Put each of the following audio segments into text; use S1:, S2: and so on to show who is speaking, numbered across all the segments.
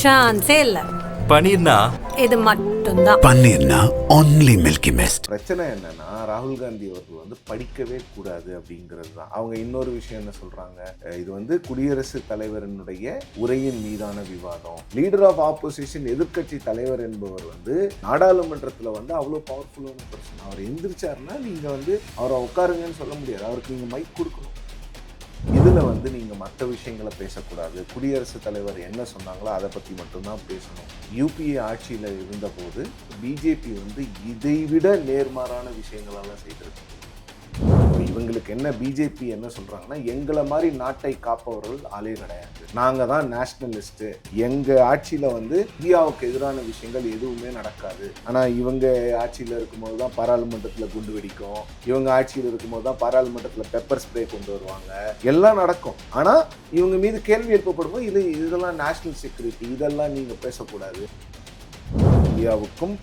S1: சான்ஸே இல்ல.
S2: பன்னீர்னா
S1: இது மட்டும்தான்.
S3: பன்னீர்னா ஒன்லி மில்கி மிஸ்ட்.
S4: பிரச்சனை என்னன்னா ராகுல் காந்தி அவர்கள் படிக்கவே கூடாது அப்படிங்கிறது தான். அவங்க இன்னொரு விஷயம் என்ன சொல்றாங்க, இது குடியரசுத் தலைவரினுடைய உரையின் மீதான விவாதம். லீடர் ஆஃப் ஆப்போசிஷன், எதிர்க்கட்சி தலைவர் என்பவர் நாடாளுமன்றத்தில் அவ்வளோ பவர்ஃபுல்லான பர்சன். அவர் எந்திரிச்சாருன்னா நீங்க அவரை உட்காருங்கன்னு சொல்ல முடியாது. அவருக்கு நீங்க மைக் கொடுக்கணும். இதில் நீங்கள் மற்ற விஷயங்களை பேசக்கூடாது. குடியரசுத் தலைவர் என்ன சொன்னாங்களோ அதை பற்றி மட்டும்தான் பேசணும். யூபிஏ ஆட்சியில் இருந்தபோது பிஜேபி இதைவிட நேர்மாறான விஷயங்களெல்லாம் செய்திருக்கு. இவங்களுக்கு என்ன, பிஜேபி என்ன சொல்கிறாங்கன்னா, எங்களை மாதிரி நாட்டை காப்பவர்கள் ஆளே கிடையாது, நாங்கள் தான் நேஷ்னலிஸ்ட்டு, எங்கள் ஆட்சியில் இந்தியாவுக்கு எதிரான விஷயங்கள் எதுவுமே நடக்காது. ஆனால் இவங்க ஆட்சியில் இருக்கும்போது தான் பாராளுமன்றத்தில் குண்டு வெடிக்கும், இவங்க ஆட்சியில் இருக்கும்போது தான் பாராளுமன்றத்தில் பெப்பர் ஸ்ப்ரே கொண்டு வருவாங்க, எல்லாம் நடக்கும். ஆனால் இவங்க மீது கேள்வி எழுப்பப்படும்போது இதெல்லாம் நேஷ்னல் செக்யூரிட்டி, இதெல்லாம் நீங்கள் பேசக்கூடாது. இந்தியாவுக்கும்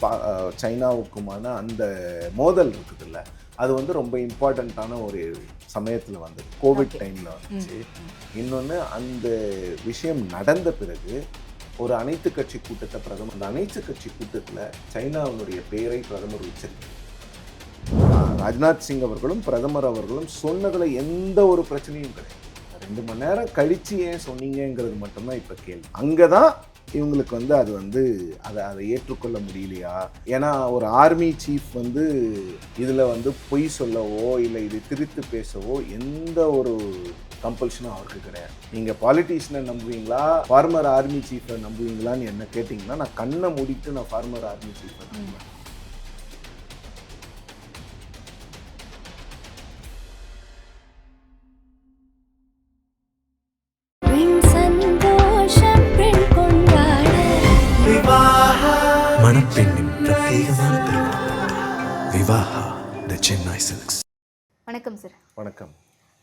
S4: சைனாவுக்குமான அந்த மோதல் இருக்குதுல்ல, அது ரொம்ப இம்பார்ட்டண்ட்டான ஒரு சமயத்தில் கோவிட் டைமில் வந்துச்சு. இன்னொன்று, அந்த விஷயம் நடந்த பிறகு ஒரு அனைத்து கட்சி கூட்டத்தை பிரதமர், அந்த அனைத்து கட்சி கூட்டத்தில் சைனாவினுடைய பெயரை பிரதமர் உச்சரித்தார். ராஜ்நாத் சிங் அவர்களும் பிரதமர் அவர்களும் சொன்னதில் எந்த ஒரு பிரச்சனையும் கிடையாது. 2 மணி நேரம் கழித்து ஏன் சொன்னீங்கிறது மட்டும்தான் இப்போ கேள்வி. அங்கே தான் இவங்களுக்கு அது அதை ஏற்றுக்கொள்ள முடியலையா? ஏன்னா ஒரு ஆர்மி சீஃப் இதில் பொய் சொல்லவோ இல்லை இதை திரித்து பேசவோ எந்த ஒரு கம்பல்ஷனும் அவருக்கு கிடையாது. நீங்கள் பாலிட்டிஷியனை நம்புவீங்களா, ஃபார்மர் ஆர்மி சீஃபை நம்புவீங்களான்னு என்ன கேட்டிங்கன்னா, நான் கண்ணை மூடிட்டு நான் ஃபார்மர் ஆர்மி சீஃபை நம்புவேன்.
S3: மணப்பெண்ணின் பிரத்யேகமான திருமணம் விவாஹா தி சென்னை சில்க்ஸ்.
S5: வணக்கம் சார்.
S4: வணக்கம்.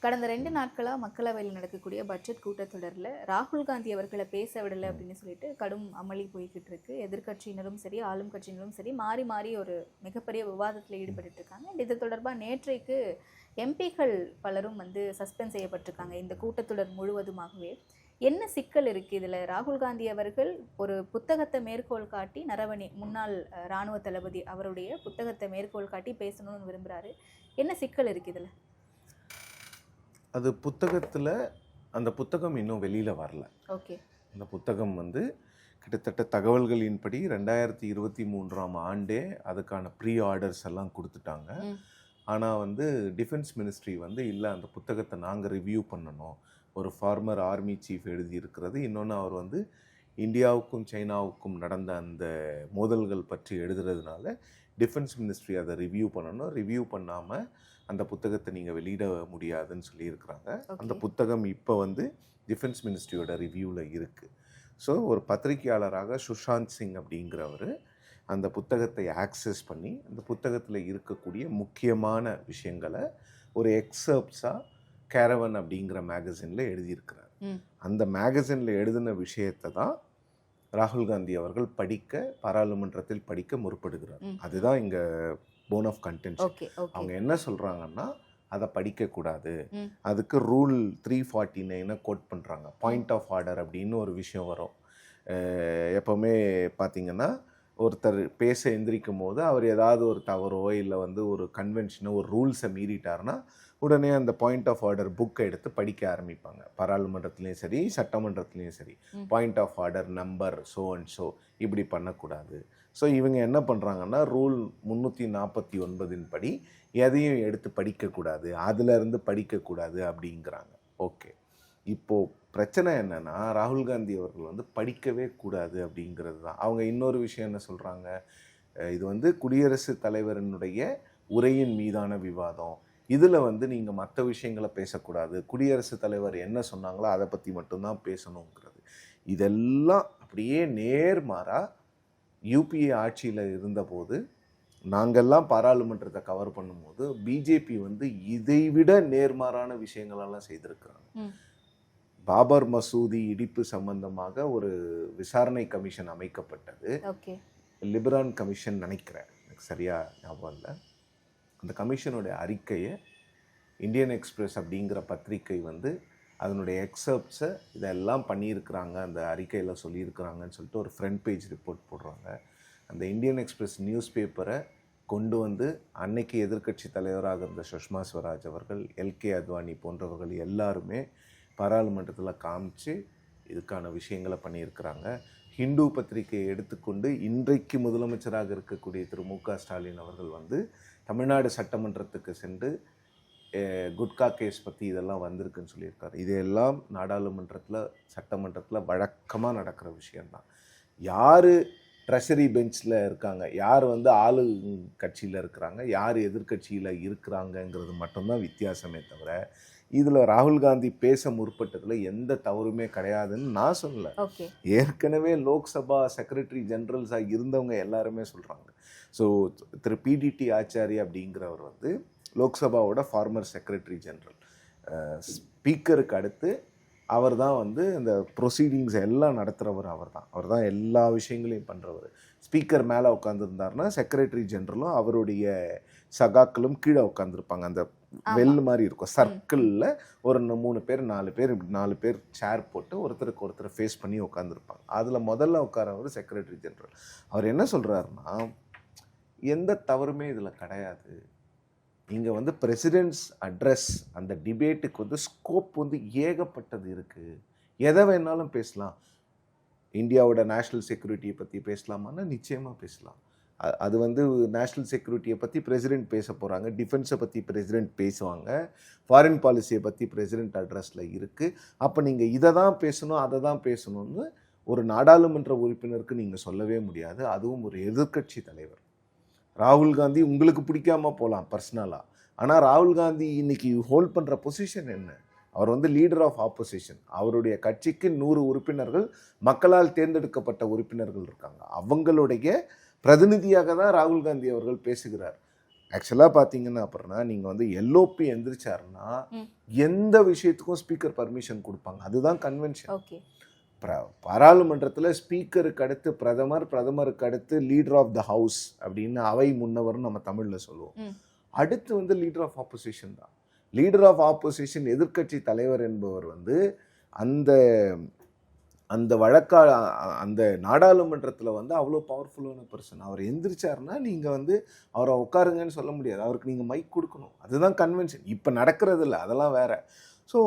S5: கடந்த 2 நாட்களாக மக்களவையில் நடக்கக்கூடிய பட்ஜெட் கூட்டத்தொடரில் ராகுல் காந்தி அவர்களை பேச விடலை அப்படின்னு சொல்லிட்டு கடும் அமளி போய்கிட்டு இருக்கு. எதிர்கட்சியினரும் சரி ஆளும் கட்சியினரும் சரி மாறி மாறி ஒரு மிகப்பெரிய விவாதத்தில் ஈடுபட்டு இருக்காங்க. இது தொடர்பாக நேற்றைக்கு எம்பிக்கள் பலரும் சஸ்பெண்ட் செய்யப்பட்டிருக்காங்க இந்த கூட்டத்தொடர் முழுவதுமாகவே. என்ன சிக்கல் இருக்குது இதில்? ராகுல் காந்தி அவர்கள் ஒரு புத்தகத்தை மேற்கோள் காட்டி, நரவணே முன்னாள் இராணுவ தளபதி அவருடைய புத்தகத்தை மேற்கோள் காட்டி பேசணும்னு விரும்புகிறாரு. என்ன சிக்கல் இருக்குது இதில்?
S4: அது புத்தகத்தில், அந்த புத்தகம் இன்னும் வெளியில் வரல.
S5: ஓகே.
S4: அந்த புத்தகம் கிட்டத்தட்ட தகவல்களின்படி 2023ஆம் ஆண்டே அதுக்கான ப்ரீ ஆர்டர்ஸ் எல்லாம் கொடுத்துட்டாங்க. ஆனால் டிஃபென்ஸ் மினிஸ்ட்ரி இல்லை, அந்த புத்தகத்தை நாங்கள் ரிவ்யூ பண்ணணும். ஒரு ஃபார்மர் ஆர்மி சீஃப் எழுதியிருக்கிறது. இன்னொன்று, அவர் இந்தியாவுக்கும் சைனாவுக்கும் நடந்த அந்த மோதல்கள் பற்றி எழுதுறதுனால டிஃபென்ஸ் மினிஸ்ட்ரி அதை ரிவ்யூ பண்ணணும். ரிவ்யூ பண்ணாமல் அந்த புத்தகத்தை நீங்கள் வெளியிட முடியாதுன்னு சொல்லியிருக்கிறாங்க. அந்த புத்தகம் இப்போ டிஃபென்ஸ் மினிஸ்ட்ரியோட ரிவ்யூவில் இருக்குது. ஸோ ஒரு பத்திரிகையாளராக சுஷாந்த் சிங் அப்படிங்கிறவர் அந்த புத்தகத்தை ஆக்சஸ் பண்ணி அந்த புத்தகத்தில் இருக்கக்கூடிய முக்கியமான விஷயங்களை ஒரு எக்ஸர்ப்ஸாக கேரவன் அப்படிங்கிற மேகசினில் எழுதியிருக்கிறார். அந்த மேகசினில் எழுதின விஷயத்தை தான் ராகுல் காந்தி அவர்கள் பாராளுமன்றத்தில் படிக்க முற்படுகிறார். அதுதான் இங்கே போன் ஆஃப் கண்டென்ஷன். அவங்க என்ன சொல்கிறாங்கன்னா, அதை படிக்கக்கூடாது, அதுக்கு ரூல் 349 கோட் பண்ணுறாங்க. பாயிண்ட் ஆஃப் ஆர்டர் அப்படின்னு ஒரு விஷயம் வரும். எப்போவுமே பார்த்திங்கன்னா, ஒருத்தர் பேச எந்திரிக்கும் போது அவர் ஏதாவது ஒரு தவறோ இல்லை ஒரு கன்வென்ஷனோ ஒரு ரூல்ஸை மீறிட்டார்னா உடனே அந்த பாயிண்ட் ஆஃப் ஆர்டர் புக்கை எடுத்து படிக்க ஆரம்பிப்பாங்க. பாராளுமன்றத்துலேயும் சரி சட்டமன்றத்துலேயும் சரி, point of order number so and so, இப்படி பண்ணக்கூடாது. ஸோ இவங்க என்ன பண்ணுறாங்கன்னா, ரூல் 349 படி எதையும் எடுத்து படிக்கக்கூடாது, அதிலிருந்து படிக்கக்கூடாது அப்படிங்கிறாங்க. ஓகே, இப்போது பிரச்சனை என்னென்னா, ராகுல் காந்தி அவர்கள் படிக்கவே கூடாது அப்படிங்கிறது தான். அவங்க இன்னொரு விஷயம் என்ன சொல்கிறாங்க, இது குடியரசுத் தலைவரினுடைய உரையின் மீதான விவாதம், இதில் நீங்கள் மற்ற விஷயங்களை பேசக்கூடாது, குடியரசுத் தலைவர் என்ன சொன்னாங்களோ அதை பற்றி மட்டும்தான் பேசணுங்கிறது. இதெல்லாம் அப்படியே நேர்மாறாக யூபிஏ ஆட்சியில் இருந்தபோது நாங்கள்லாம் பாராளுமன்றத்தை கவர் பண்ணும்போது பிஜேபி இதைவிட நேர்மாறான விஷயங்களெல்லாம் செய்திருக்கிறாங்க. பாபர் மசூதி இடிப்பு சம்பந்தமாக ஒரு விசாரணை கமிஷன் அமைக்கப்பட்டது. லிபரான் கமிஷன் நினைக்கிறேன், எனக்கு சரியாக ஞாபகம் இல்லை. அந்த கமிஷனுடைய அறிக்கையை இந்தியன் எக்ஸ்பிரஸ் அப்படிங்கிற பத்திரிகை அதனுடைய எக்ஸப்ட்ஸை இதெல்லாம் பண்ணியிருக்கிறாங்க, அந்த அறிக்கையில் சொல்லியிருக்கிறாங்கன்னு சொல்லிட்டு ஒரு ஃப்ரண்ட் பேஜ் ரிப்போர்ட் போடுறாங்க. அந்த இந்தியன் எக்ஸ்பிரஸ் நியூஸ் பேப்பரை கொண்டு வந்து அன்னைக்கு எதிர்க்கட்சி தலைவராக இருந்த சுஷ்மா ஸ்வராஜ் அவர்கள், எல்கே அத்வானி போன்றவர்கள் எல்லாருமே பாராளுமன்றத்தில் காமிச்சு இதுக்கான விஷயங்களை பண்ணியிருக்கிறாங்க. ஹிந்து பத்திரிகையை எடுத்துக்கொண்டு இன்றைக்கு முதலமைச்சராக இருக்கக்கூடிய திரு மு.க. ஸ்டாலின் அவர்கள் வந்து தமிழ்நாடு சட்டமன்றத்துக்கு சென்று குட்கா கேஸ் பற்றி இதெல்லாம் வந்திருக்குன்னு சொல்லியிருக்காரு. இதையெல்லாம் நாடாளுமன்றத்தில் சட்டமன்றத்தில் வழக்கமாக நடக்கிற விஷயந்தான். யார் ட்ரெஷரி பெஞ்சில் இருக்காங்க, யார் வந்து ஆளு கட்சியில் இருக்கிறாங்க, யார் எதிர்கட்சியில் இருக்கிறாங்கங்கிறது மட்டும்தான் வித்தியாசமே தவிர இதில் ராகுல் காந்தி பேச முற்பட்டதில் எந்த தவறுமே கிடையாதுன்னு நான் சொல்லலை. ஏற்கனவே லோக்சபா செக்ரட்டரி ஜெனரல்ஸாக இருந்தவங்க எல்லாருமே சொல்கிறாங்க. ஸோ திரு பிடிடி ஆச்சாரி அப்படிங்கிறவர் வந்து லோக்சபாவோட ஃபார்மர் செக்ரட்டரி ஜெனரல். ஸ்பீக்கருக்கு அடுத்து அவர் தான் வந்து இந்த ப்ரொசீடிங்ஸ் எல்லாம் நடத்துகிறவர் அவர் தான் எல்லா விஷயங்களையும் பண்ணுறவர். ஸ்பீக்கர் மேலே உட்காந்துருந்தாருன்னா செக்ரட்டரி ஜெனரலும் அவருடைய சகாக்களும் கீழே உட்காந்துருப்பாங்க. அந்த வெல் மாதிரி இருக்கும் சர்க்கிளில் ஒரு 3 பேர் 4 பேர் சேர் போட்டு ஒருத்தருக்கு ஒருத்தர் ஃபேஸ் பண்ணி உட்காந்துருப்பாங்க. அதில் முதல்ல உட்காரவர் செக்ரட்டரி ஜெனரல். அவர் என்ன சொல்கிறாருன்னா, எந்த தவறுமே இதில் கிடையாது. இங்கே வந்து பிரசிடென்ட்ஸ் அட்ரஸ் அந்த டிபேட்டுக்கு வந்து ஸ்கோப் வந்து ஏகப்பட்டது இருக்குது. எதை வேணாலும் பேசலாம். இந்தியாவோட நேஷ்னல் செக்யூரிட்டியை பற்றி பேசலாமான்னா நிச்சயமாக பேசலாம். அது வந்து நேஷ்னல் செக்யூரிட்டியை பற்றி பிரசிடெண்ட் பேச போகிறாங்க, டிஃபென்ஸை பற்றி பிரசிடெண்ட் பேசுவாங்க, ஃபாரின் பாலிசியை பற்றி பிரசிடெண்ட் அட்ரஸில் இருக்குது. அப்போ நீங்கள் இதை தான் பேசணும் அதை தான் பேசணும்னு ஒரு நாடாளுமன்ற உறுப்பினருக்கு நீங்கள் சொல்லவே முடியாது. அதுவும் ஒரு எதிர்க்கட்சி தலைவர். ராகுல் காந்தி உங்களுக்கு பிடிக்காமல் போகலாம் பர்சனலாக, ஆனால் ராகுல் காந்தி இன்னைக்கு ஹோல்ட் பண்ணுற பொசிஷன் என்ன? அவர் வந்து லீடர் ஆஃப் ஆப்போசிஷன். அவருடைய கட்சிக்கு 100 உறுப்பினர்கள் மக்களால் தேர்ந்தெடுக்கப்பட்ட உறுப்பினர்கள் இருக்காங்க. அவங்களுடைய பிரதிநிதியாக தான் ராகுல் காந்தி அவர்கள் பேசுகிறார். ஆக்சுவலாக பார்த்தீங்கன்னா அப்புறம்னா நீங்கள் வந்து எல்ஓபி எந்திரிச்சாருன்னா எந்த விஷயத்துக்கும் ஸ்பீக்கர் பர்மிஷன் கொடுப்பாங்க. அதுதான் கன்வென்ஷன். பாராளுமன்றத்தில் ஸ்பீக்கருக்கு அடுத்து பிரதமருக்கு அடுத்து லீடர் ஆஃப் த ஹவுஸ் அப்படின்னு அவை முன்னவர்னு நம்ம தமிழில் சொல்லுவோம். அடுத்து வந்து லீடர் ஆஃப் ஆப்போசிஷன் தான். லீடர் ஆஃப் ஆப்போசிஷன் எதிர்க்கட்சி தலைவர் என்பவர் வந்து அந்த அந்த அந்த நாடாளுமன்றத்தில் வந்து அவ்வளோ பவர்ஃபுல்லான பர்சன். அவர் எந்திரிச்சாருன்னா நீங்கள் வந்து அவரை உட்காருங்கன்னு சொல்ல முடியாது. அவருக்கு நீங்கள் மைக் கொடுக்கணும். அதுதான் கன்வென்ஷன். இப்போ நடக்கிறது இல்லை, அதெல்லாம் வேற. ஸோ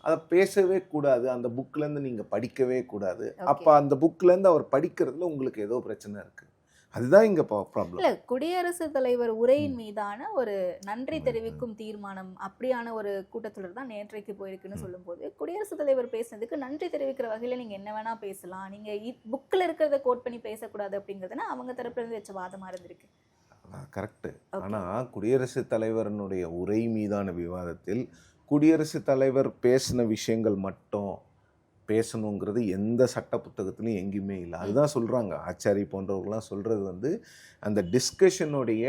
S4: அதை பேசவே கூடாது. அந்த புக்லேருந்து நீங்கள் படிக்கவே கூடாது. அப்போ அந்த புக்லேருந்து அவர் படிக்கிறதுல உங்களுக்கு ஏதோ பிரச்சனை இருக்குது. அதுதான் இங்கே ப்ராப்ளம். இல்லை,
S5: குடியரசுத் தலைவர் உரையின் மீதான ஒரு நன்றி தெரிவிக்கும் தீர்மானம் அப்படியான ஒரு கூட்டத்தொடர் தான் நேற்றைக்கு போயிருக்குன்னு சொல்லும்போது, குடியரசுத் தலைவர் பேசுனதுக்கு நன்றி தெரிவிக்கிற வகையில் நீங்கள் என்ன வேணால் பேசலாம், நீங்கள் புக்கில் இருக்கிறத கோட் பண்ணி பேசக்கூடாது அப்படிங்கிறதுனா அவங்க தரப்புலேருந்து வச்ச வாதமாக இருந்திருக்கு.
S4: கரெக்டு. ஆனால் குடியரசுத் தலைவரனுடைய உரை மீதான விவாதத்தில் குடியரசுத் தலைவர் பேசின விஷயங்கள் மட்டும் பேசணுங்கிறது எந்த சட்ட புத்தகத்திலையும் எங்கேயுமே இல்லை. அதுதான் சொல்கிறாங்க ஆச்சாரி போன்றவர்கள்லாம் சொல்கிறது வந்து அந்த டிஸ்கஷனுடைய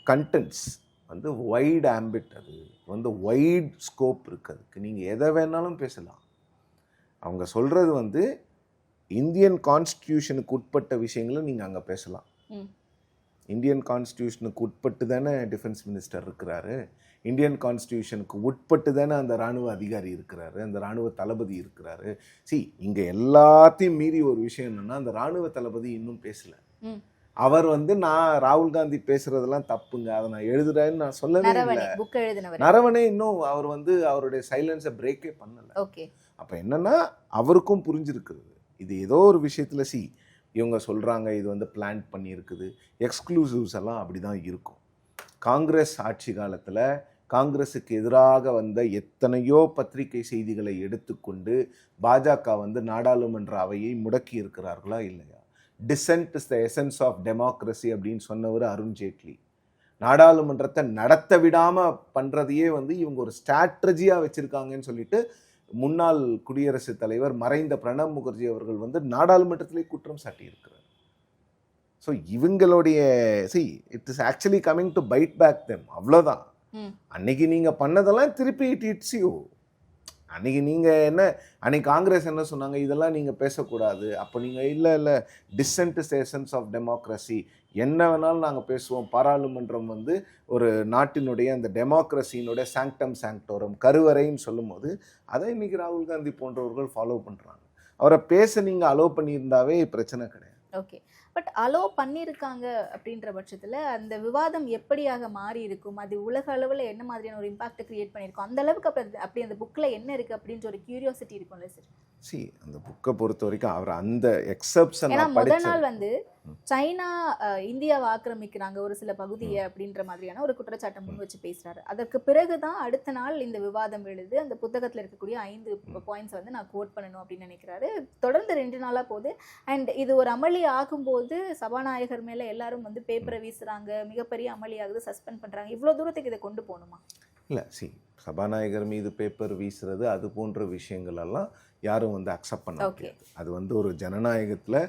S4: கண்டென்ட்ஸ் வந்து வைட் ஆம்பிட், அது வந்து வைட் ஸ்கோப் இருக்குது. அதுக்கு நீங்கள் எதை வேணாலும் பேசலாம். அவங்க சொல்கிறது வந்து இந்தியன் கான்ஸ்டியூஷனுக்கு உட்பட்ட விஷயங்களை நீங்கள் அங்கே பேசலாம். இந்தியன் கான்ஸ்டியூஷனுக்கு உட்பட்டு தானே டிஃபென்ஸ் மினிஸ்டர் இருக்கிறாரு, இந்தியன் கான்ஸ்டியூஷனுக்கு உட்பட்டு தானே அந்த இராணுவ அதிகாரி இருக்கிறாரு, அந்த இராணுவ தளபதி இருக்கிறாரு. இங்கே எல்லாத்தையும் மீறி ஒரு விஷயம் என்னென்னா, அந்த இராணுவ தளபதி இன்னும் பேசலை. அவர் வந்து நான் ராகுல் காந்தி பேசுறதெல்லாம் தப்புங்க, அதை நான் எழுதுறேன்னு நான் சொல்லவே இல்லை. நரவணே இன்னும் அவர் வந்து அவருடைய சைலன்ஸை பிரேக்கே பண்ணலை. அப்போ என்னன்னா அவருக்கும் புரிஞ்சிருக்குது இது ஏதோ ஒரு விஷயத்தில் இவங்க சொல்கிறாங்க இது வந்து பிளான் பண்ணியிருக்குது. எக்ஸ்க்ளூசிவ்ஸ் எல்லாம் அப்படி தான் இருக்கும். காங்கிரஸ் ஆட்சி காலத்தில் காங்கிரஸுக்கு எதிராக வந்த எத்தனையோ பத்திரிகை செய்திகளை எடுத்துக்கொண்டு பாஜக வந்து நாடாளுமன்ற அவையை முடக்கி இருக்கிறார்களா இல்லையா? Dissent is the essence of democracy அப்படின்னு சொன்னவர் அருண்ஜேட்லி. நாடாளுமன்றத்தை நடத்த விடாமல் பண்ணுறதையே வந்து இவங்க ஒரு ஸ்ட்ராட்டஜியாக வச்சுருக்காங்கன்னு சொல்லிட்டு முன்னாள் குடியரசுத் தலைவர் மறைந்த பிரணப் முகர்ஜி அவர்கள் வந்து நாடாளுமன்றத்திலே குற்றம் சாட்டியிருக்கிறார். ஸோ இவங்களுடைய it is actually coming to bite back them. அவ்வளோதான். அன்னைக்கு நீங்கள் பண்ணதெல்லாம் திருப்பி இட் இட்ஸ் யூ. அன்றைக்கி நீங்கள் என்ன அன்றைக்கி காங்கிரஸ் என்ன சொன்னாங்க, இதெல்லாம் நீங்கள் பேசக்கூடாது. அப்போ நீங்கள் இல்லை டிசன்டிசேஷன்ஸ் ஆஃப் டெமோக்ரஸி, என்ன வேணாலும் நாங்கள் பேசுவோம், பாராளுமன்றம் வந்து ஒரு நாட்டினுடைய அந்த டெமோக்ரஸியினுடைய சாங்டம் சாங்டோரம் கருவறைன்னு சொல்லும்போது அதை இன்றைக்கி ராகுல் காந்தி போன்றவர்கள் ஃபாலோ பண்ணுறாங்க. அவரை பேச நீங்கள் அலோவ் பண்ணியிருந்தாவே பிரச்சனை கிடையாது.
S5: ஓகே, பட் அலோ பண்ணியிருக்காங்க அப்படின்ற பட்சத்தில் அந்த விவாதம் எப்படியாக மாறி இருக்கும், அது உலக அளவில் என்ன மாதிரியான ஒரு இம்பாக்ட் கிரியேட் பண்ணியிருக்கும், அந்த அளவுக்கு அப்படி அந்த புக்கில் என்ன இருக்குது அப்படின்ற ஒரு கியூரியாசிட்டி இருக்கும்ல சார்?
S4: அந்த புக்கை பொறுத்த வரைக்கும் அவர் அந்த எக்ஸப்ஷன்,
S5: ஏன்னா முதல் நாள் வந்து சைனா இந்தியாவை ஆக்கிரமிக்கிறாங்க ஒரு சில பகுதியை அப்படின்ற மாதிரியான ஒரு குற்றச்சாட்டை முன் வச்சு பேசுறாரு. அதற்கு பிறகுதான் அடுத்த நாள் இந்த விவாதம் எழுது அந்த புத்தகத்தில் இருக்கக்கூடிய 5 பாயிண்ட்ஸ் வந்து நான் கோட் பண்ணணும் அப்படின்னு நினைக்கிறாரு. தொடர்ந்து 2 நாளா போகுது. அண்ட் இது ஒரு அமளி ஆகும்போது சபாநாயகர் மேல எல்லாரும் வந்து பேப்பரை வீசுறாங்க, மிகப்பெரிய அமளி ஆகுது, சஸ்பெண்ட் பண்றாங்க. இவ்வளவு தூரத்துக்கு இதை கொண்டு போகணுமா?
S4: இல்லை, சபாநாயகர் மீது பேப்பர் வீசுறது அது போன்ற விஷயங்கள் எல்லாம் யாரும் வந்து அக்செப்ட் பண்ண முடியாது. அது வந்து ஒரு ஜனநாயகத்தில்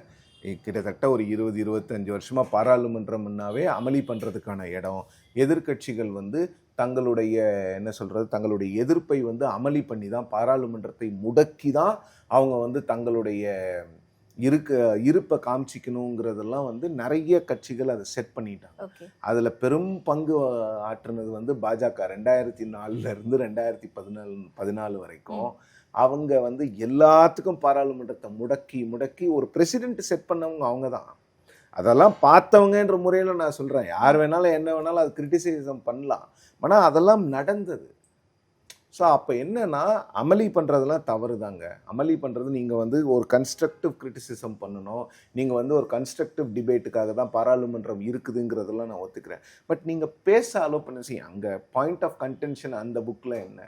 S4: கிட்டத்தட்ட ஒரு 20-25 வருஷமாக பாராளுமன்றம்னாவே அமளி பண்ணுறதுக்கான இடம். எதிர்க்கட்சிகள் வந்து தங்களுடைய என்ன சொல்கிறது, தங்களுடைய எதிர்ப்பை வந்து அமளி பண்ணி தான், பாராளுமன்றத்தை முடக்கி தான் அவங்க வந்து தங்களுடைய இருப்பை காமிச்சிக்கணுங்கிறதெல்லாம் வந்து நிறைய கட்சிகள் அதை செட் பண்ணிட்டாங்க. அதில் பெரும் பங்கு ஆற்றுனது வந்து பாஜக. 2004 2014 வரைக்கும் அவங்க வந்து எல்லாத்துக்கும் பாராளுமன்றத்தை முடக்கி ஒரு பிரசிடென்ட் செட் பண்ணவங்க அவங்க தான். அதெல்லாம் பார்த்தவங்கன்ற முறையில் நான் சொல்கிறேன், யார் வேணாலும் என்ன வேணாலும் அது கிரிட்டிசைசம் பண்ணலாம், ஆனால் அதெல்லாம் நடந்தது. ஸோ அப்போ என்னன்னா, அமளி பண்ணுறதுலாம் தவறு தாங்க. அமளி பண்ணுறது நீங்கள் வந்து ஒரு கன்ஸ்ட்ரக்டிவ் கிரிட்டிசிசம் பண்ணணும், நீங்கள் வந்து ஒரு கன்ஸ்ட்ரக்டிவ் டிபேட்டுக்காக தான் பாராளுமன்றம் இருக்குதுங்கிறதெல்லாம் நான் ஒத்துக்கிறேன். பட் நீங்கள் பேச அலோவ் பண்ண அங்கே பாயிண்ட் ஆஃப் கன்டென்ஷன் அந்த புக்கில் என்ன,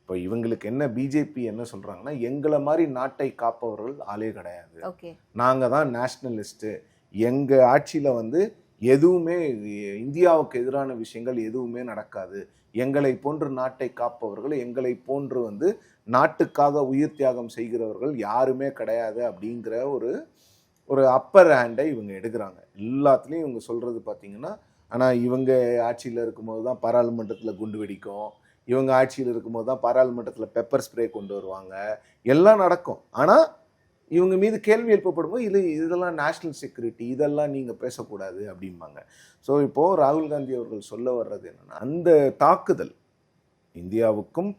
S4: இப்போ இவங்களுக்கு என்ன, பிஜேபி என்ன சொல்கிறாங்கன்னா, எங்களை மாதிரி நாட்டை காப்பவர்கள் ஆளே கிடையாது, நாங்கள் தான் நேஷ்னலிஸ்ட்டு, எங்கள் ஆட்சியில் வந்து எதுவுமே இந்தியாவுக்கு எதிரான விஷயங்கள் எதுவுமே நடக்காது, எங்களை போன்று நாட்டை காப்பவர்கள், எங்களை போன்று வந்து நாட்டுக்காக உயிர் தியாகம் செய்கிறவர்கள் யாருமே கிடையாது அப்படிங்கிற ஒரு அப்பர் ஹேண்டை இவங்க எடுக்கிறாங்க. எல்லாத்துலேயும் இவங்க சொல்கிறது பார்த்தீங்கன்னா, ஆனால் இவங்க ஆட்சியில் இருக்கும்போது தான் பாராளுமன்றத்தில் குண்டு வெடிக்கும், இவங்க ஆட்சியில் இருக்கும்போது தான் பாராளுமன்றத்தில் பெப்பர் ஸ்ப்ரே கொண்டு வருவாங்க, எல்லாம் நடக்கும். ஆனால் இவங்க மீது கேள்வி எழுப்பப்படும் போது இதெல்லாம் நேஷ்னல் செக்யூரிட்டி, இதெல்லாம் நீங்கள் பேசக்கூடாது அப்படிம்பாங்க. ஸோ இப்போது ராகுல் காந்தி அவர்கள் சொல்ல வர்றது என்னென்னா, அந்த தாக்குதல் இந்தியாவுக்கும்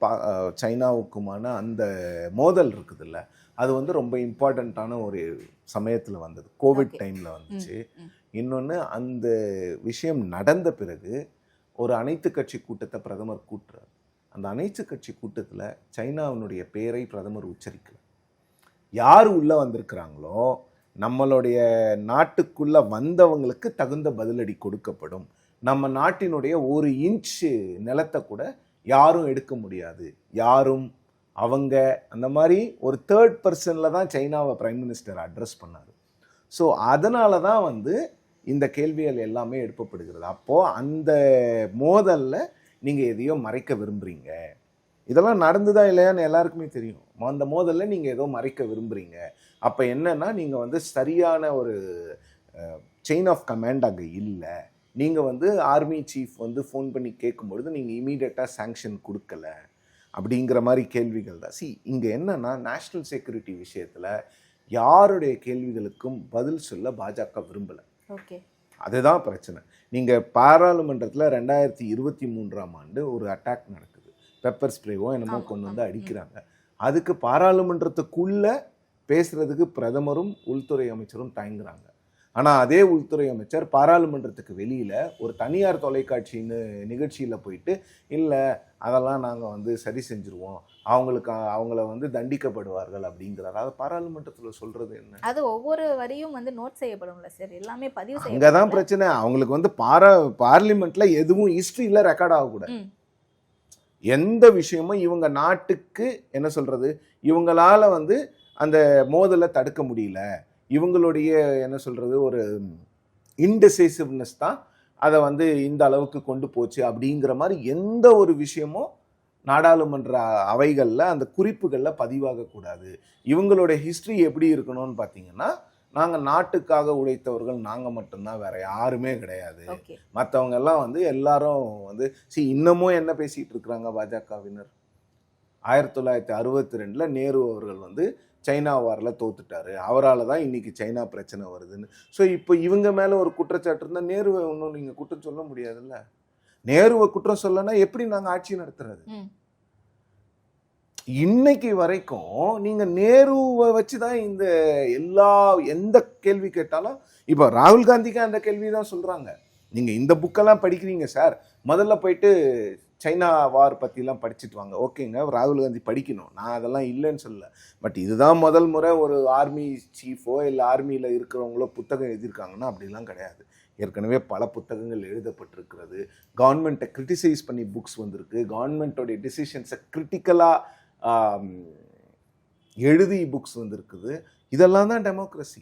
S4: சைனாவுக்குமான அந்த மோதல் இருக்குதுல்ல, அது வந்து ரொம்ப இம்பார்ட்டண்ட்டான ஒரு சமயத்தில் வந்தது, கோவிட் டைமில் வந்துச்சு. இன்னொன்று, அந்த விஷயம் நடந்த பிறகு ஒரு அனைத்து கட்சி கூட்டத்தை பிரதமர் கூட்டுறார். அந்த அனைத்து கட்சி கூட்டத்தில் சைனாவினுடைய பெயரை பிரதமர் உச்சரிக்கல. யார் உள்ளே வந்திருக்கிறாங்களோ நம்மளுடைய நாட்டுக்குள்ளே வந்தவங்களுக்கு தகுந்த பதிலடி கொடுக்கப்படும், நம்ம நாட்டினுடைய 1 இன்ச்சு நிலத்தை கூட யாரும் எடுக்க முடியாது, யாரும் அவங்க அந்த மாதிரி ஒரு 3rd பர்சனில் தான் சைனாவை பிரைம் மினிஸ்டர் அட்ரஸ் பண்ணார். ஸோ அதனால தான் வந்து இந்த கேள்விகள் எல்லாமே எழுப்பப்படுகிறது. அப்போது அந்த மோதலில் நீங்கள் எதையோ மறைக்க விரும்புகிறீங்க, இதெல்லாம் நடந்துதா இல்லையான்னு எல்லாருக்குமே தெரியும். அந்த மோதலில் நீங்கள் ஏதோ மறைக்க விரும்புகிறீங்க. அப்போ என்னன்னா, நீங்கள் வந்து சரியான ஒரு செயின் ஆஃப் கமாண்ட் அங்கே இல்லை. நீங்கள் வந்து ஆர்மி சீஃப் வந்து ஃபோன் பண்ணி கேட்கும்பொழுது நீங்கள் இமீடியட்டாக சாங்ஷன் கொடுக்கல அப்படிங்கிற மாதிரி கேள்விகள் தான். இங்கே என்னன்னா, நேஷ்னல் செக்யூரிட்டி விஷயத்தில் யாருடைய கேள்விகளுக்கும் பதில் சொல்ல பாஜக விரும்பலை. அதுதான் பிரச்சனை. நீங்கள் பாராளுமன்றத்தில் 2023 ஒரு அட்டாக் நடக்குது, பெப்பர் ஸ்ப்ரேவோ என்னமோ கொண்டு வந்து அடிக்கிறாங்க. அதுக்கு பாராளுமன்றத்துக்குள்ளே பேசுகிறதுக்கு பிரதமரும் உள்துறை அமைச்சரும் தயங்குறாங்க. ஆனால் அதே உள்துறை அமைச்சர் பாராளுமன்றத்துக்கு வெளியில் ஒரு தனியார் தொலைக்காட்சின்னு நிகழ்ச்சியில் போயிட்டு, இல்லை அதெல்லாம் நாங்கள் வந்து சரி செஞ்சுருவோம், அவங்கள வந்து தண்டிக்கப்படுவார்கள் அப்படிங்கிறார். அது பாராளுமன்றத்தில் சொல்கிறது என்ன? அது
S5: ஒவ்வொரு வரியும் வந்து நோட் செய்யப்படும்ல சார், எல்லாமே பதிவு செய்ய.
S4: அங்கே தான் பிரச்சனை. அவங்களுக்கு வந்து பார்லிமெண்ட்டில் எதுவும் ஹிஸ்ட்ரியில் ரெக்கார்ட் ஆகக்கூடாது. எந்த விஷயமும் இவங்க நாட்டுக்கு என்ன சொல்கிறது, இவங்களால வந்து அந்த மோதலை தடுக்க முடியல, இவங்களுடைய என்ன சொல்கிறது ஒரு இன்டிசைசிவ்னஸ் தான் அதை வந்து இந்த அளவுக்கு கொண்டு போச்சு அப்படிங்கிற மாதிரி எந்த ஒரு விஷயமும் நாடாளுமன்ற அவைகளில் அந்த குறிப்புகளில் பதிவாகக்கூடாது. இவங்களுடைய ஹிஸ்ட்ரி எப்படி இருக்கணும்னு பார்த்தீங்கன்னா, நாங்கள் நாட்டுக்காக உழைத்தவர்கள் நாங்கள் மட்டும்தான், வேற யாருமே கிடையாது, மற்றவங்க எல்லாம் வந்து எல்லாரும் வந்து இன்னமும் என்ன பேசிகிட்டு இருக்கிறாங்க பாஜகவினர், 1962 நேரு அவர்கள் வந்து சைனா வாரில் தோத்துட்டாரு, அவரால் தான் இன்னைக்கு சைனா பிரச்சனை வருதுன்னு. ஸோ இப்போ இவங்க மேலே ஒரு குற்றச்சாட்டு இருந்தால் நேருவை ஒன்றும் நீங்கள் குற்றம் சொல்ல முடியாதுல்ல. நேருவை குற்றம் சொல்லனா எப்படி நாங்கள் ஆட்சி நடத்துறது? இன்னைக்கு வரைக்கும் நீங்க நேருவை வச்சு தான் இந்த எந்த கேள்வி கேட்டாலும் இப்போ ராகுல் காந்திக்கு அந்த கேள்வி தான் சொல்றாங்க. நீங்க இந்த புக்கெல்லாம் படிக்கிறீங்க சார், முதல்ல போயிட்டு சைனா வார் பற்றிலாம் படிச்சுட்டு வாங்க. ஓகேங்க, ராகுல் காந்தி படிக்கணும், நான் அதெல்லாம் இல்லைன்னு சொல்லல. பட் இதுதான் முதல் முறை ஒரு ஆர்மி சீஃபோ இல்லை ஆர்மியில் இருக்கிறவங்களோ புத்தகம் எழுதியிருக்காங்கன்னா அப்படிலாம் கிடையாது. ஏற்கனவே பல புத்தகங்கள் எழுதப்பட்டிருக்கிறது. கவர்மெண்ட்டை கிரிட்டிசைஸ் பண்ணி புக்ஸ் வந்திருக்கு. கவர்மெண்ட்டோடைய டிசிஷன்ஸை கிரிட்டிக்கலாக எழுதி புக்ஸ் வந்திருக்குது. இதெல்லாம் தான் டெமோக்ரஸி.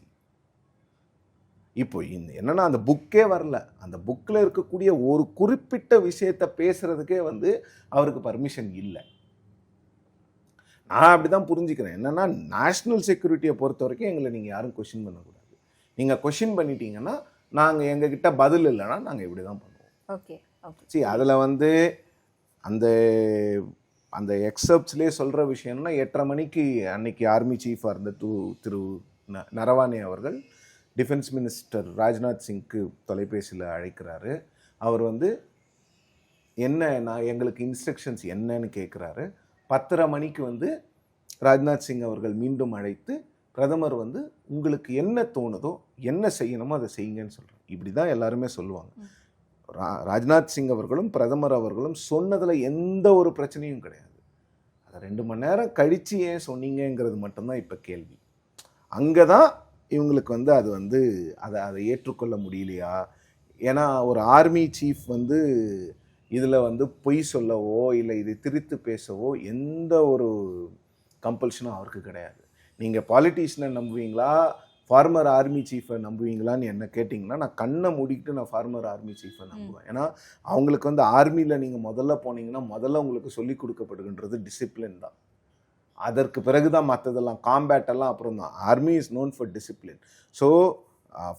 S4: இப்போ என்னன்னா அந்த புக்கே வரல, அந்த புக்கில் இருக்கக்கூடிய ஒரு குறிப்பிட்ட விஷயத்தை பேசுறதுக்கே வந்து அவருக்கு பர்மிஷன் இல்லை. நான் அப்படி தான் புரிஞ்சுக்கிறேன். என்னன்னா நேஷ்னல் செக்யூரிட்டியை பொறுத்த வரைக்கும் எங்களை நீங்கள் யாரும் கொஷின் பண்ணக்கூடாது. நீங்கள் கொஷின் பண்ணிட்டீங்கன்னா நாங்கள் எங்ககிட்ட பதில் இல்லைன்னா நாங்கள் இப்படி தான் பண்ணுவோம்.
S5: Okay okay.
S4: சரி, அதில் வந்து அந்த அந்த எக்ஸப்ட்ஸ்லேயே சொல்கிற விஷயம்னா 8:30 மணிக்கு அன்னைக்கு ஆர்மி சீஃபாக இருந்த திரு நரவானே அவர்கள் டிஃபென்ஸ் மினிஸ்டர் ராஜ்நாத் சிங்க்கு தொலைபேசியில் அழைக்கிறாரு. அவர் வந்து எங்களுக்கு இன்ஸ்ட்ரக்ஷன்ஸ் என்னன்னு கேட்குறாரு. 10:30 மணிக்கு வந்து ராஜ்நாத் சிங் அவர்கள் மீண்டும் அழைத்து பிரதமர் வந்து உங்களுக்கு என்ன தோணுதோ என்ன செய்யணுமோ அதை செய்யுங்கன்னு சொல்கிறார். இப்படி தான் எல்லாருமே சொல்லுவாங்க. ராஜ்நாத் சிங் அவர்களும் பிரதமர் அவர்களும் சொன்னதில் எந்த ஒரு பிரச்சனையும் கிடையாது. அதை 2 மணி நேரம் கழித்து ஏன் சொன்னீங்கிறது மட்டும்தான் இப்போ கேள்வி. அங்கே தான் இவங்களுக்கு வந்து அது வந்து அதை ஏற்றுக்கொள்ள முடியலையா? ஏன்னா ஒரு ஆர்மி சீஃப் வந்து இதில் வந்து பொய் சொல்லவோ இல்லை இதை திரித்து பேசவோ எந்த ஒரு கம்பல்ஷனும் அவருக்கு கிடையாது. நீங்கள் பாலிட்டிஷியனை நம்புவீங்களா, ஃபார்மர் ஆர்மி சீஃபை நம்புவீங்களான்னு என்ன கேட்டிங்கன்னா நான் கண்ணை மூடிக்கிட்டு நான் ஃபார்மர் ஆர்மி சீஃபை நம்புவேன். ஏன்னா அவங்களுக்கு வந்து ஆர்மியில் நீங்கள் முதல்ல போனீங்கன்னா முதல்ல உங்களுக்கு சொல்லிக் கொடுக்கப்படுகின்றது டிசிப்ளின் தான். அதற்கு பிறகு தான் மற்றதெல்லாம் காம்பேட்டெல்லாம் அப்புறம் தான். Army is known for discipline. So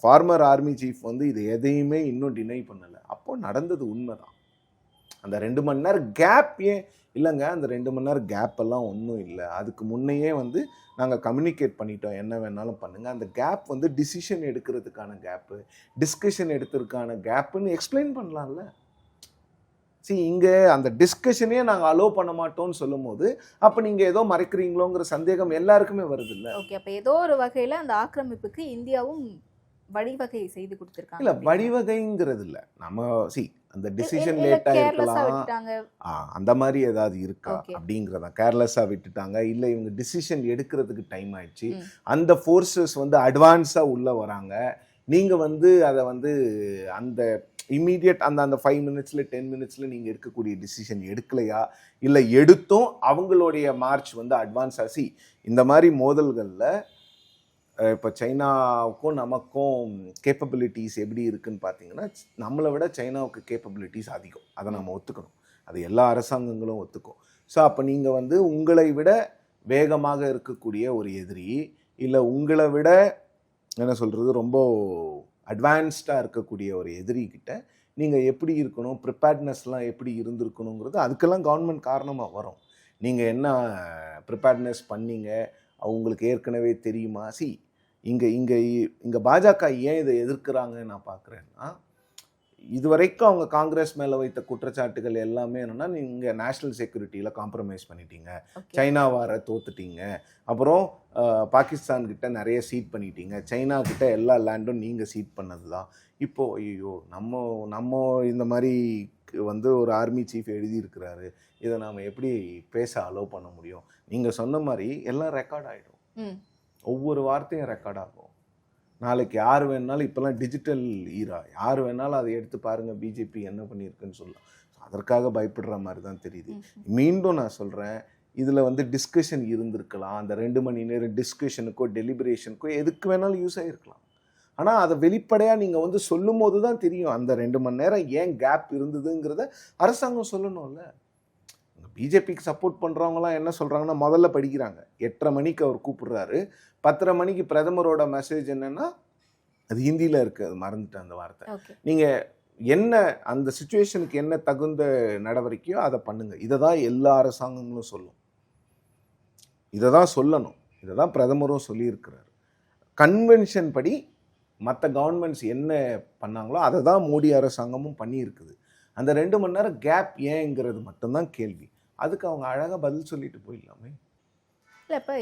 S4: former army chief வந்து இது எதையுமே இன்னும் டினை பண்ணலை. அப்போது நடந்தது உண்மை தான். அந்த 2 மணி நேரம் கேப் ஏன் இல்லைங்க, அந்த 2 மணி நேரம் கேப் எல்லாம் ஒன்றும் இல்லை. அதுக்கு முன்னையே வந்து நாங்கள் கம்யூனிகேட் பண்ணிட்டோம், என்ன வேணாலும் பண்ணுங்கள். அந்த கேப் வந்து டிசிஷன் எடுக்கிறதுக்கான கேப்பு, டிஸ்கஷன் எடுக்கிறதுக்கான கேப்புன்னு எக்ஸ்பிளைன் பண்ணலாம்ல. சரி, இங்கே அந்த டிஸ்கஷனே நாங்கள் அலோவ் பண்ண மாட்டோம்னு சொல்லும் போது அப்போ நீங்கள் ஏதோ மறைக்கிறீங்களோங்கிற சந்தேகம் எல்லாருக்குமே வருது இல்லை?
S5: ஓகே, அப்போ ஏதோ ஒரு வகையில் அந்த ஆக்கிரமிப்புக்கு இந்தியாவும் வழிவகை செய்து கொடுத்துருக்காங்க.
S4: இல்லை, வழிவகைங்கிறது இல்லை. நம்ம அந்த டிசிஷன் லேட்டாக இருக்கலாம், அந்த மாதிரி ஏதாவது இருக்கா அப்படிங்கிறதா. கேர்லெஸ்ஸாக விட்டுட்டாங்க, இல்லை இவங்க டிசிஷன் எடுக்கிறதுக்கு டைம் ஆயிடுச்சு, அந்த ஃபோர்ஸஸ் வந்து அட்வான்ஸாக உள்ளே வராங்க, நீங்கள் வந்து அதை வந்து அந்த இம்மீடியட் அந்த 5 மினிட்ஸில் 10 மினிட்ஸில் நீங்கள் எடுக்கக்கூடிய டிசிஷன் எடுக்கலையா, இல்லை எடுத்தும் அவங்களுடைய மார்ச் வந்து அட்வான்ஸ் ஆசி. இந்த மாதிரி மோதல்களில் இப்போ சைனாவுக்கும் நமக்கும் கேப்பபிலிட்டிஸ் எப்படி இருக்குதுன்னு பார்த்தீங்கன்னா, நம்மளை விட சைனாவுக்கு கேப்பபிலிட்டிஸ் அதிகம். அதை நம்ம ஒத்துக்கணும், அது எல்லா அரசாங்கங்களும் ஒத்துக்கும். ஸோ அப்போ நீங்கள் வந்து உங்களை விட வேகமாக இருக்கக்கூடிய ஒரு எதிரி, இல்லை உங்களை விட என்ன சொல்கிறது ரொம்ப அட்வான்ஸ்டாக இருக்கக்கூடிய ஒரு எதிரிக்கிட்ட நீங்கள் எப்படி இருக்கணும், ப்ரிப்பேர்ட்னஸ்லாம் எப்படி இருந்திருக்கணுங்கிறது அதுக்கெல்லாம் கவர்மெண்ட் காரணமாக வரும். நீங்கள் என்ன ப்ரிப்பேர்ட்னஸ் பண்ணீங்க, அவங்களுக்கு ஏற்கனவே தெரியுமா? இங்கே பாஜக ஏன் இதை எதிர்க்கிறாங்கன்னு நான் பார்க்குறேன்னா, இதுவரைக்கும் அவங்க காங்கிரஸ் மேலே வைத்த குற்றச்சாட்டுகள் எல்லாமே என்னென்னா, நீங்கள் நேஷ்னல் செக்யூரிட்டியில் காம்ப்ரமைஸ் பண்ணிட்டீங்க, சைனா வாரை தோத்துட்டீங்க, அப்புறம் பாகிஸ்தான்கிட்ட நிறைய சீட் பண்ணிட்டீங்க, சைனா கிட்ட எல்லா லேண்டும் நீங்கள் சீட் பண்ணது தான். இப்போது ஐயோ நம்ம இந்த மாதிரி வந்து ஒரு ஆர்மி சீஃப் எழுதியிருக்கிறாரு, இதை நாம் எப்படி பேச அலோவ் பண்ண முடியும்? நீங்கள் சொன்ன மாதிரி எல்லாம் ரெக்கார்ட் ஆகிடும், ஒவ்வொரு வார்த்தையும் ரெக்கார்ட் ஆகும். நாளைக்கு யார் வேணாலும், இப்போல்லாம் டிஜிட்டல் ஈரா, யார் வேணாலும் அதை எடுத்து பாருங்கள் பிஜேபி என்ன பண்ணியிருக்குன்னு சொல்லலாம். அதற்காக பயப்படுற மாதிரி தான் தெரியுது. மீண்டும் நான் சொல்கிறேன், இதில் வந்து டிஸ்கஷன் இருந்திருக்கலாம். அந்த 2 மணி நேரம் டிஸ்கஷனுக்கோ டெலிபரேஷனுக்கோ எதுக்கு வேணாலும் யூஸ் ஆகிருக்கலாம். ஆனால் அதை வெளிப்படையாக நீங்கள் வந்து சொல்லும் போது தான் தெரியும் அந்த 2 மணி நேரம் ஏன் கேப் இருந்ததுங்கிறத அரசாங்கம் சொல்லணும்ல. பிஜேபிக்கு சப்போர்ட் பண்ணுறவங்களாம் என்ன சொல்கிறாங்கன்னா, முதல்ல படிக்கிறாங்க. 8:30 மணிக்கு அவர் கூப்பிடுறாரு, 10:30 மணிக்கு பிரதமரோட மெசேஜ் என்னென்னா அது ஹிந்தியில் இருக்குது, அது மறந்துட்டேன் அந்த வார்த்தை. நீங்கள் என்ன அந்த சுச்சுவேஷனுக்கு என்ன தகுந்த நடவடிக்கையோ அதை பண்ணுங்கள். இதை தான் எல்லா அரசாங்கங்களும் சொல்லும். இதை தான் சொல்லணும், இதை தான் பிரதமரும் சொல்லியிருக்கிறார். கன்வென்ஷன் படி மற்ற கவர்மெண்ட்ஸ் என்ன பண்ணாங்களோ அதை தான் மோடி அரசாங்கமும் பண்ணியிருக்குது. அந்த 2 மணி நேரம் கேப் ஏங்கிறது மட்டும்தான் கேள்வி. அதுக்கு அவங்க அழகாக பதில் சொல்லிட்டு போயிடலாமே.
S5: இல்லை, இப்போ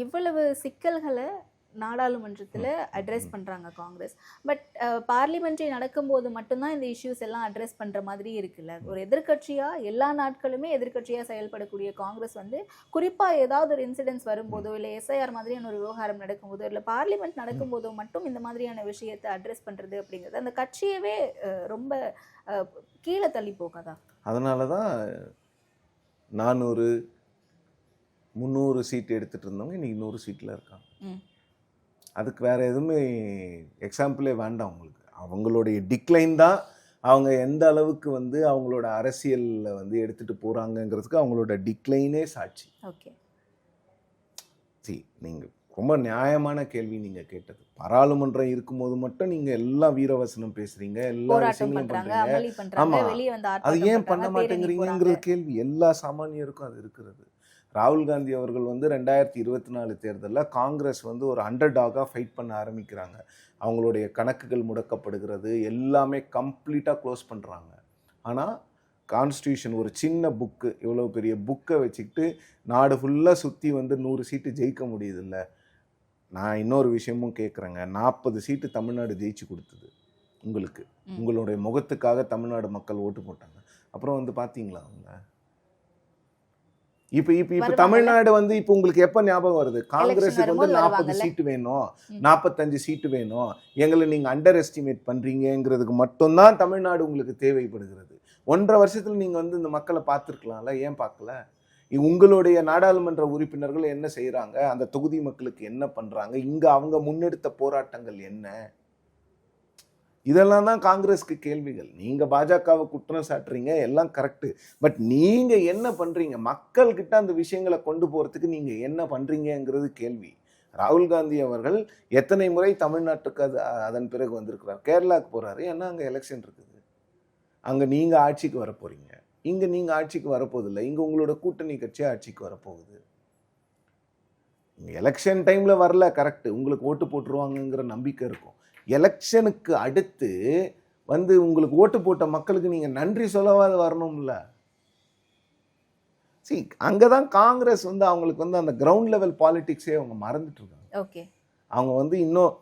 S5: இவ்வளவு சிக்கல்களை நாடாளுமன்றத்தில் அட்ரெஸ் பண்ணுறாங்க காங்கிரஸ். பட் பார்லிமெண்ட்ரி நடக்கும்போது மட்டும்தான் இந்த இஷ்யூஸ் எல்லாம் அட்ரெஸ் பண்ணுற மாதிரி இருக்குல்ல. ஒரு எதிர்க்கட்சியாக எல்லா நாட்களுமே எதிர்க்கட்சியாக செயல்படக்கூடிய காங்கிரஸ் வந்து குறிப்பாக ஏதாவது ஒரு இன்சிடென்ட்ஸ் வரும்போதோ இல்லை எஸ்ஐஆர் மாதிரியான ஒரு விவகாரம் நடக்கும்போதோ இல்லை பார்லிமெண்ட் நடக்கும்போதோ மட்டும் இந்த மாதிரியான விஷயத்தை அட்ரெஸ் பண்ணுறது அப்படிங்கிறது அந்த கட்சியவே ரொம்ப கீழே தள்ளி போகாதா?
S4: அதனால தான் 400 300 சீட் எடுத்துகிட்டு இருந்தவங்க இன்றைக்கி 100 சீட்டில் இருக்காங்க. அதுக்கு வேறு எதுவுமே எக்ஸாம்பிளே வேண்டாம் உங்களுக்கு. அவங்களுடைய டிக்ளைன் தான் அவங்க எந்த அளவுக்கு வந்து அவங்களோட அரசியலில் வந்து எடுத்துகிட்டு போகிறாங்கங்கிறதுக்கு அவங்களோட டிக்ளைனே சாட்சி.
S5: ஓகே,
S4: நீங்கள் ரொம்ப நியாயமான கேள்வி நீங்கள் கேட்டது. பாராளுமன்றம் இருக்கும்போது மட்டும் நீங்கள் எல்லாம் வீரவசனம் பேசுகிறீங்க, எல்லா விஷயங்களும் பண்ணுறீங்க. ஆமாம், அது ஏன் பண்ண மாட்டேங்கிறீங்கிறது கேள்வி எல்லா சாமானியருக்கும் அது இருக்கிறது. ராகுல் காந்தி அவர்கள் வந்து 2024 தேர்தலில் காங்கிரஸ் வந்து ஒரு அண்டர்டாகாக ஃபைட் பண்ண ஆரம்பிக்கிறாங்க. அவங்களுடைய கணக்குகள் முடக்கப்படுகிறது, எல்லாமே கம்ப்ளீட்டாக க்ளோஸ் பண்ணுறாங்க. ஆனால் கான்ஸ்டியூஷன் ஒரு சின்ன புக்கு, இவ்வளோ பெரிய புக்கை வச்சுக்கிட்டு நாடு ஃபுல்லாக சுற்றி வந்து 100 சீட்டு ஜெயிக்க முடியுதில்ல. நான் இன்னொரு விஷயமும் கேட்குறேங்க. 40 சீட்டு தமிழ்நாடு ஜெயிச்சு கொடுத்தது உங்களுக்கு. உங்களுடைய முகத்துக்காக தமிழ்நாடு மக்கள் ஓட்டு போட்டாங்க. அப்புறம் வந்து பார்த்தீங்களா அவங்க இப்போ தமிழ்நாடு வந்து இப்போ உங்களுக்கு எப்போ ஞாபகம் வருது? காங்கிரஸுக்கு வந்து 40 சீட்டு வேணும், 45 சீட்டு வேணும், எங்களை நீங்கள் அண்டர் எஸ்டிமேட் பண்ணுறீங்கிறதுக்கு மட்டும்தான் தமிழ்நாடு உங்களுக்கு தேவைப்படுகிறது. 1.5 வருஷத்தில் நீங்கள் வந்து இந்த மக்களை பார்த்துருக்கலாம்ல, ஏன் பார்க்கல? உங்களுடைய நாடாளுமன்ற உறுப்பினர்கள் என்ன செய்கிறாங்க, அந்த தொகுதி மக்களுக்கு என்ன பண்ணுறாங்க, இங்கே அவங்க முன்னெடுத்த போராட்டங்கள் என்ன, இதெல்லாம் தான் காங்கிரஸ்க்கு கேள்விகள். நீங்கள் பாஜகவை குற்றம் சாட்டுறீங்க, எல்லாம் கரெக்டு. பட் நீங்கள் என்ன பண்ணுறீங்க, மக்கள்கிட்ட அந்த விஷயங்களை கொண்டு போகிறதுக்கு நீங்கள் என்ன பண்ணுறீங்கிறது கேள்வி. ராகுல் காந்தி அவர்கள் எத்தனை முறை தமிழ்நாட்டுக்கு அதன் பிறகு வந்திருக்கிறார். கேரளாவுக்கு போகிறாரு, ஏன்னா அங்கே எலெக்ஷன் இருக்குது. அங்கே நீங்கள் ஆட்சிக்கு வரப்போகிறீங்க, இங்கே நீங்கள் ஆட்சிக்கு வரப்போதில்லை, இங்கே உங்களோட கூட்டணி கட்சி ஆட்சிக்கு வரப்போகுது. எலெக்ஷன் டைமில் வரல, கரெக்டு, உங்களுக்கு ஓட்டு போட்டுருவாங்கங்கிற நம்பிக்கை இருக்கும். எலெக்ஷனுக்கு அடுத்து வந்து உங்களுக்கு ஓட்டு போட்ட மக்களுக்கு நீங்கள் நன்றி சொல்லவாது வரணும்ல. அங்கே தான் காங்கிரஸ் வந்து அவங்களுக்கு வந்து அந்த கிரவுண்ட் லெவல் பாலிட்டிக்ஸே அவங்க மறந்துட்டு இருக்காங்க.
S5: ஓகே,
S4: அவங்க வந்து இன்னும்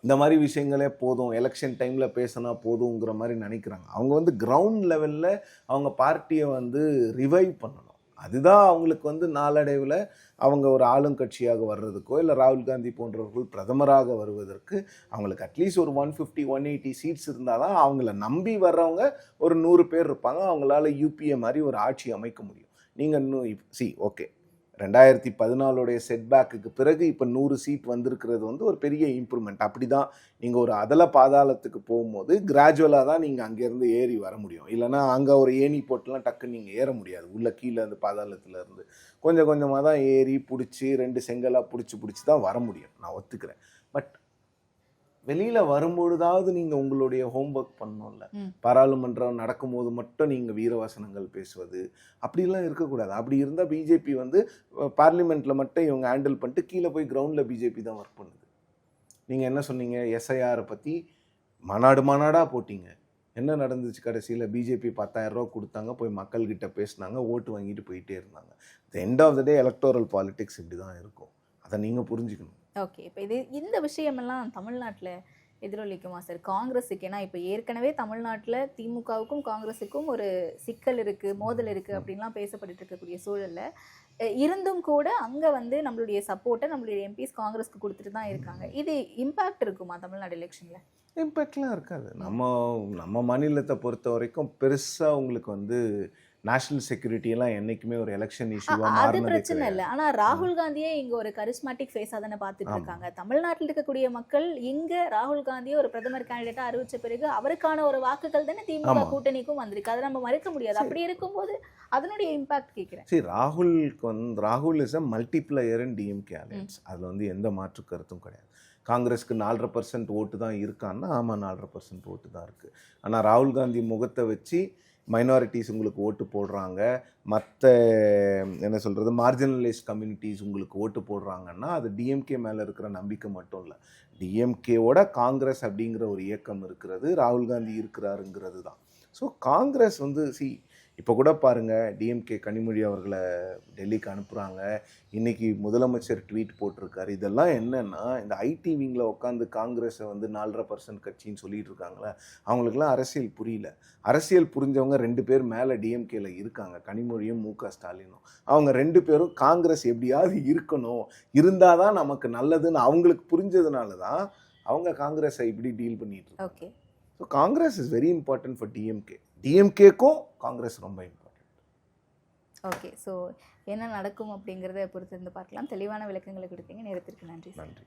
S4: இந்த மாதிரி விஷயங்களே போதும், எலெக்ஷன் டைமில் பேசினா போதுங்கிற மாதிரி நினைக்கிறாங்க. அவங்க வந்து கிரவுண்ட் லெவலில் அவங்க பார்ட்டியை வந்து ரிவைவ் பண்ணணும். அதுதான் அவங்களுக்கு வந்து நாளடைவில் அவங்க ஒரு ஆளுங்கட்சியாக வர்றதுக்கோ இல்லை ராகுல் காந்தி போன்றவர்கள் பிரதமராக வருவதற்கு அவங்களுக்கு அட்லீஸ்ட் ஒரு 150-180 சீட்ஸ் இருந்தால் தான் அவங்கள நம்பி வர்றவங்க ஒரு 100 பேர் இருப்பாங்க. அவங்களால யூபிஏ மாதிரி ஒரு ஆட்சி அமைக்க முடியும். நீங்கள் இன்னும் ஓகே, 2014 செட்பேக்குக்கு பிறகு இப்போ 100 சீட் வந்திருக்கிறது வந்து ஒரு பெரிய இம்ப்ரூவ்மெண்ட். அப்படி தான் நீங்கள் ஒரு அதல பாதாளத்துக்கு போகும்போது கிராஜுவலாக தான் நீங்கள் அங்கேருந்து ஏறி வர முடியும். இல்லைனா அங்கே ஒரு ஏணி போட்டுலாம் டக்குன்னு நீங்கள் ஏற முடியாது. உள்ள கீழே அந்த பாதாளத்துலேருந்து கொஞ்சம் கொஞ்சமாக தான் ஏறி பிடிச்சி 2 செங்கலாக பிடிச்சி தான் வர முடியும், நான் ஒத்துக்கிறேன். பட் வெளியில் வரும்பொழுதாவது நீங்கள் உங்களுடைய ஹோம்ஒர்க் பண்ணணும்ல. பாராளுமன்றம் நடக்கும்போது மட்டும் நீங்கள் வீரவசனங்கள் பேசுவது அப்படிலாம் இருக்கக்கூடாது. அப்படி இருந்தால் பிஜேபி வந்து பார்லிமெண்ட்டில் மட்டும் இவங்க ஹேண்டில் பண்ணிட்டு கீழே போய் கிரவுண்டில் பிஜேபி தான் ஒர்க் பண்ணுது. நீங்கள் என்ன சொன்னீங்க, எஸ்ஐஆரை பற்றி மாநாடாக போட்டிங்க. என்ன நடந்துச்சு கடைசியில்? பிஜேபி 10,000 ரூபா கொடுத்தாங்க, போய் மக்கள்கிட்ட பேசினாங்க, ஓட்டு வாங்கிட்டு போயிட்டே இருந்தாங்க. End of the day electoral politics இப்படி தான் இருக்கும். அதை நீங்கள் புரிஞ்சுக்கணும்.
S5: ஓகே, இப்போ இந்த விஷயமெல்லாம் தமிழ்நாட்டில் எதிரொலிக்குமா சார் காங்கிரஸுக்கு? ஏன்னா இப்போ ஏற்கனவே தமிழ்நாட்டில் திமுகவுக்கும் காங்கிரஸுக்கும் ஒரு சிக்கல் இருக்குது, மோதல் இருக்குது அப்படின்லாம் பேசப்பட்டு இருக்கக்கூடிய சூழலில் இருந்தும் கூட அங்கே வந்து நம்மளுடைய சப்போர்ட்டை நம்மளுடைய எம்பிஸ் காங்கிரஸ்க்கு கொடுத்துட்டு தான் இருக்காங்க. இது இம்பேக்ட் இருக்குமா தமிழ்நாடு எலெக்ஷனில்?
S4: இம்பேக்ட்லாம் இருக்காது. நம்ம மாநிலத்தை பொறுத்த வரைக்கும் பெருசாக உங்களுக்கு வந்து நேஷனல் செக்யூரிட்டியெல்லாம் என்றைக்குமே ஒரு எலெக்ஷன் இஷ்யூவாக
S5: அது பிரச்சனை இல்லை. ஆனால் ராகுல் காந்தியே இங்கே ஒரு கரிஸ்மாட்டிக் ஃபேஸாக தானே பார்த்துட்டு இருக்காங்க. தமிழ்நாட்டில் இருக்கக்கூடிய மக்கள் இங்கே ராகுல் காந்தியை ஒரு பிரதமர் கேண்டிடேட்டாக அறிவித்த பிறகு அவருக்கான ஒரு வாக்குகள் தானே திமுக கூட்டணிக்கும் வந்திருக்கு. அதை நம்ம மறுக்க முடியாது. அப்படி இருக்கும்போது அதனுடைய இம்பாக்ட் கேட்குறேன்.
S4: சரி, ராகுல் is a multiplier in DMK alliance. அதில் வந்து எந்த மாற்று கருத்தும் கிடையாது. காங்கிரஸ்க்கு 4.5% ஓட்டு தான் இருக்கான்னா ஆமாம் 4.5% ஓட்டு தான் இருக்குது. ஆனால் ராகுல் காந்தி முகத்தை வச்சு மைனாரிட்டிஸ் உங்களுக்கு ஓட்டு போடுறாங்க, மற்ற என்ன சொல்கிறது மார்ஜினலைஸ்ட் கம்யூனிட்டிஸ் உங்களுக்கு ஓட்டு போடுறாங்கன்னா அது டிஎம்கே மேலே இருக்கிற நம்பிக்கை மட்டும் இல்லை, டிஎம்கேவோட காங்கிரஸ் அப்படிங்கிற ஒரு இயக்கம் இருக்கிறது, ராகுல் காந்தி இருக்கிறாருங்கிறது தான். ஸோ காங்கிரஸ் வந்து இப்போ கூட பாருங்கள், டிஎம்கே கனிமொழி அவர்களை டெல்லிக்கு அனுப்புகிறாங்க, இன்றைக்கி முதலமைச்சர் ட்வீட் போட்டிருக்காரு. இதெல்லாம் என்னென்னா இந்த ஐடி விங்கில் உட்காந்து காங்கிரஸை வந்து 4.5% கட்சின்னு சொல்லிட்டு இருக்காங்களே, அவங்களுக்குலாம் அரசியல் புரியல. அரசியல் புரிஞ்சவங்க 2 பேர் மேலே டிஎம்கேல இருக்காங்க, கனிமொழியும் முக ஸ்டாலினும். அவங்க 2 பேரும் காங்கிரஸ் எப்படியாவது இருக்கணும், இருந்தால் தான் நமக்கு நல்லதுன்னு அவங்களுக்கு புரிஞ்சதுனால தான் அவங்க காங்கிரஸை இப்படி டீல் பண்ணிட்டு இருக்காங்க.
S5: Okay,
S4: so Congress is very important for DMK. டிஎம்கேக்கும் காங்கிரஸ் ரொம்ப இம்பார்ட்டன்ட்.
S5: ஓகே. ஸோ என்ன நடக்கும் அப்படிங்கிறத பொறுத்திருந்து பார்க்கலாம். தெளிவான விளக்கங்களை கொடுத்தீங்க. நேரத்திற்கு நன்றி.
S4: நன்றி.